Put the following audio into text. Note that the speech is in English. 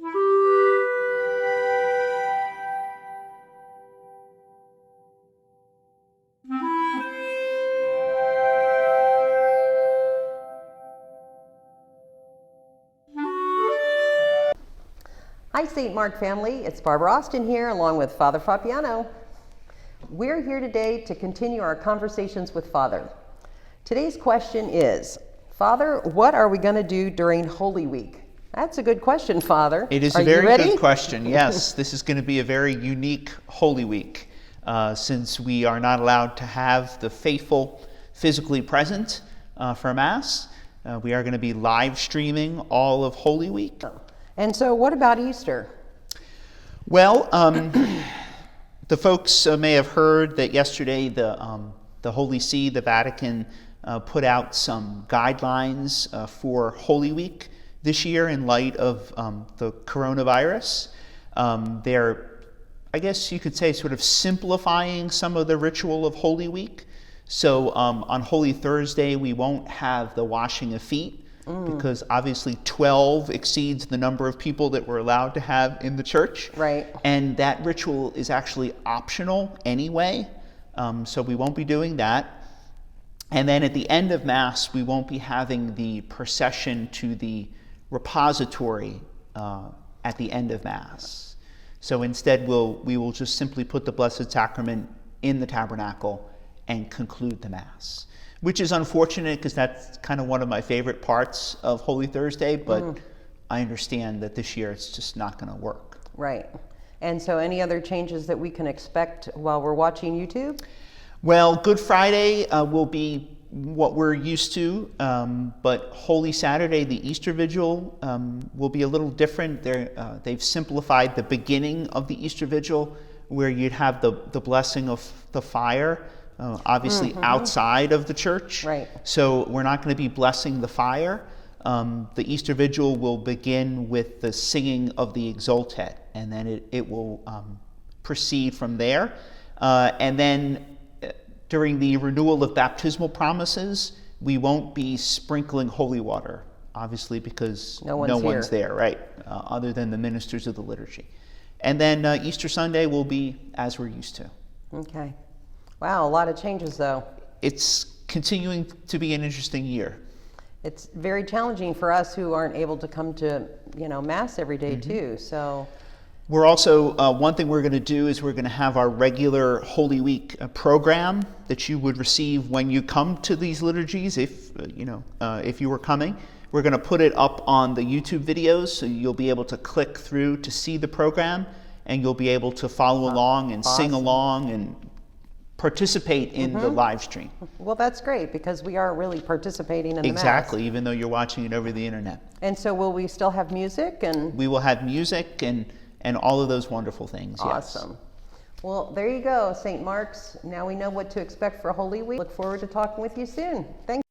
Hi, St. Mark family. It's Barbara Austin here, along with Father Fabiano. We're here today to continue our conversations with Father. Today's question is, Father, what are we going to do during Holy Week? That's a good question, Father. It is a very good question. Yes, this is going to be a very unique Holy Week, since we are not allowed to have the faithful physically present for Mass. We are going to be live streaming all of Holy Week. And so what about Easter? Well, the folks may have heard that yesterday the Holy See, the Vatican, put out some guidelines for Holy Week this year in light of the coronavirus. They're, I guess you could say, sort of simplifying some of the ritual of Holy Week. So on Holy Thursday, we won't have the washing of feet, because obviously 12 exceeds the number of people that we're allowed to have in the church. Right. And that ritual is actually optional anyway, so we won't be doing that. And then at the end of Mass, we won't be having the procession to the repository at the end of Mass. So instead, we will just simply put the Blessed Sacrament in the tabernacle and conclude the Mass. Which is unfortunate, because that's kind of one of my favorite parts of Holy Thursday, but I understand that this year it's just not going to work. Right. And so any other changes that we can expect while we're watching YouTube? Well, Good Friday will be what we're used to, but Holy Saturday, the Easter Vigil, will be a little different. They've simplified the beginning of the Easter Vigil, where you'd have the blessing of the fire, obviously outside of the church. Right. So we're not going to be blessing the fire. The Easter Vigil will begin with the singing of the Exultet, and then it will proceed from there. And then during the renewal of baptismal promises, we won't be sprinkling holy water, obviously, because no one's there, right, other than the ministers of the liturgy. And then Easter Sunday will be as we're used to. Okay. Wow, a lot of changes though. It's continuing to be an interesting year. It's very challenging for us who aren't able to come to, Mass every day too. So we're also, one thing we're going to do is we're going to have our regular Holy Week program that you would receive when you come to these liturgies, if you were coming. We're going to put it up on the YouTube videos, so you'll be able to click through to see the program, and you'll be able to follow along and sing along and participate in the live stream. Well, that's great, because we are really participating in the Mass. Exactly, even though you're watching it over the internet. And so will we still have music? And we will have music and all of those wonderful things. Awesome. Yes. Well, there you go, St. Mark's. Now we know what to expect for Holy Week. Look forward to talking with you soon. Thanks.